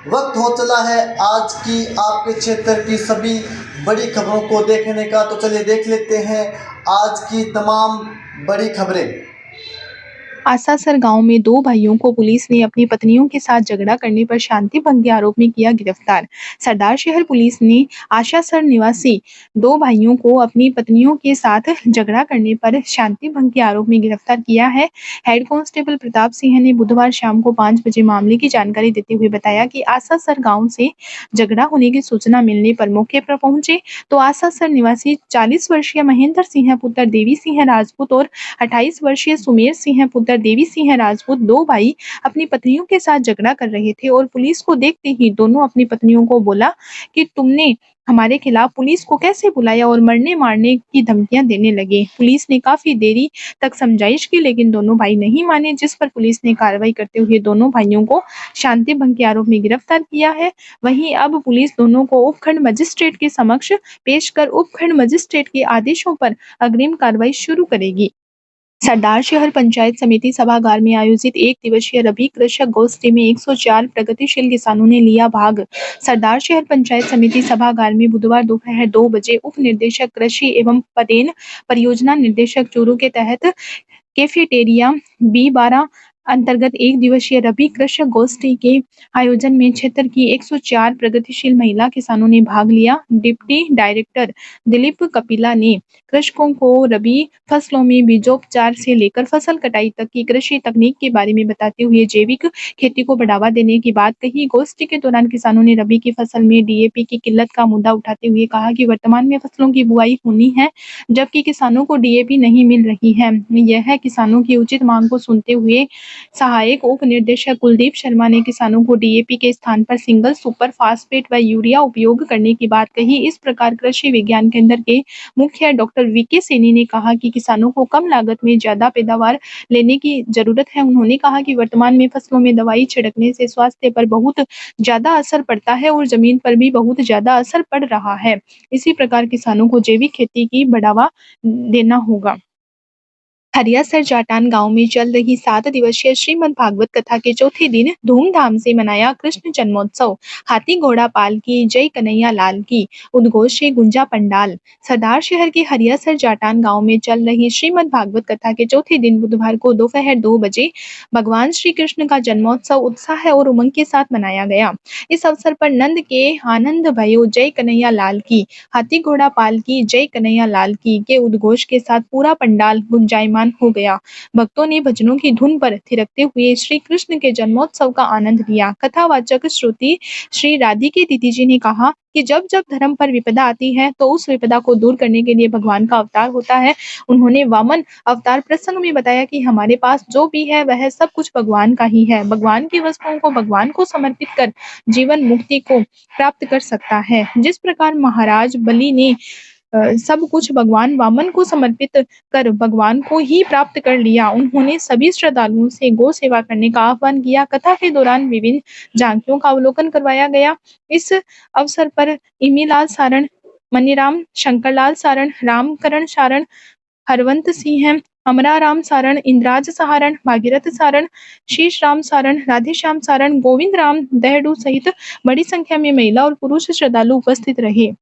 वक्त हो चला है आज की आपके क्षेत्र की सभी बड़ी खबरों को देखने का। तो चलिए देख लेते हैं आज की तमाम बड़ी खबरें। आसासर गांव में दो भाइयों को पुलिस ने अपनी पत्नियों के साथ झगड़ा करने पर शांति भंग के आरोप में किया गिरफ्तार। सरदार शहर पुलिस ने आशासर निवासी दो भाइयों को अपनी पत्नियों के साथ झगड़ा करने पर शांति भंग के आरोप में गिरफ्तार किया है। हेड कांस्टेबल प्रताप सिंह ने बुधवार शाम को 5 बजे मामले की जानकारी देते हुए बताया कि आसासर गाँव से झगड़ा होने की सूचना मिलने पर मौके पर पहुंचे तो आसासर निवासी 40 वर्षीय महेंद्र सिंह पुत्र देवी सिंह राजपूत और 28 वर्षीय सुमेर सिंह पुत्र देवी सिंह राजपूत दो भाई अपनी पत्नियों के साथ झगड़ा कर रहे थे और पुलिस को देखते ही दोनों अपनी पत्नियों को बोला कि तुमने हमारे खिलाफ पुलिस को कैसे बुलाया और मरने मारने की धमकियां देने लगे। पुलिस ने काफी देरी तक समझाइश की लेकिन दोनों भाई नहीं माने, जिस पर पुलिस ने कार्रवाई करते हुए दोनों भाइयों को शांति भंग के आरोप में गिरफ्तार किया है। वहीं अब पुलिस दोनों को उपखंड मजिस्ट्रेट के समक्ष पेश कर उपखंड मजिस्ट्रेट के आदेशों पर अग्रिम कार्रवाई शुरू करेगी। सरदार शहर पंचायत समिति सभागार में आयोजित एक दिवसीय रबी कृषक गोष्ठी में 104 प्रगतिशील किसानों ने लिया भाग। सरदार शहर पंचायत समिति सभागार में बुधवार दोपहर 2 बजे उप निदेशक कृषि एवं पदेन परियोजना निर्देशक चूरू के तहत कैफेटेरिया B12 अंतर्गत एक दिवसीय रबी कृषक गोष्ठी के आयोजन में क्षेत्र की 104 प्रगतिशील महिला किसानों ने भाग लिया। डिप्टी डायरेक्टर दिलीप कपिला ने कृषकों को रबी फसलों में बीजोपचार से लेकर फसल कटाई तक की कृषि तकनीक के बारे में बताते हुए जैविक खेती को बढ़ावा देने की बात कही। गोष्ठी के दौरान किसानों ने रबी की फसल में DAP की किल्लत का मुद्दा उठाते हुए कहा कि वर्तमान में फसलों की बुआई होनी है जबकि किसानों को DAP नहीं मिल रही है। यह किसानों की उचित मांग को सुनते हुए सहायक उप निदेशक कुलदीप शर्मा ने किसानों को DAP के स्थान पर सिंगल सुपर फास्फेट व यूरिया उपयोग करने की बात कही। इस प्रकार कृषि विज्ञान केंद्र के मुख्य डॉक्टर VK सैनी ने कहा कि किसानों को कम लागत में ज्यादा पैदावार लेने की जरूरत है। उन्होंने कहा कि वर्तमान में फसलों में दवाई छिड़कने से स्वास्थ्य पर बहुत ज्यादा असर पड़ता है और जमीन पर भी बहुत ज्यादा असर पड़ रहा है। इसी प्रकार किसानों को जैविक खेती की बढ़ावा देना होगा। हरियासर जाटान गांव में चल रही 7 दिवसीय श्रीमद् भागवत कथा के चौथे दिन धूमधाम से मनाया कृष्ण जन्मोत्सव। हाथी घोड़ा पाल की, जय कन्हैया लाल की उद्घोष से गुंजा पंडाल। सरदार शहर के हरियासर जाटान गांव में चल रही श्रीमद् भागवत कथा के चौथे दिन बुधवार को दोपहर 2 बजे भगवान श्री कृष्ण का जन्मोत्सव उत्साह और उमंग के साथ मनाया गया। इस अवसर पर नंद के आनंद भयो जय कन्हैया लाल की, हाथी घोड़ा पाल की, जय कन्हैया लाल की के उद्घोष के साथ पूरा पंडाल गुंजायमान हो गया। भक्तों ने भजनों की धुन पर थिरकते हुए श्री कृष्ण के जन्मोत्सव का आनंद लिया। कथावाचक श्रुति श्री राधिके दीदी जी ने कहा कि जब जब धर्म पर विपदा आती है तो उस विपदा को दूर करने के लिए भगवान का अवतार होता है। उन्होंने वामन अवतार प्रसंग में बताया कि हमारे पास जो भी है वह सब कुछ भगवान का ही है। भगवान की वस्तुओं को भगवान को समर्पित कर जीवन मुक्ति को प्राप्त कर सकता है। जिस प्रकार महाराज बलि ने सब कुछ भगवान वामन को समर्पित कर भगवान को ही प्राप्त कर लिया, उन्होंने सभी श्रद्धालुओं से गौ सेवा करने का आह्वान किया। कथा के दौरान विभिन्न झांकियों का अवलोकन करवाया गया। इस अवसर पर इमीलाल सारण, मनीराम, शंकरलाल सारण, रामकरण सारण, हरवंत सिंह, अमराराम सारण, इंद्राज सहारण, भागीरथ सारण, शीश राम सारण, राधेश्याम सारण, गोविंद राम दहडू सहित बड़ी संख्या में महिला और पुरुष श्रद्धालु उपस्थित रहे।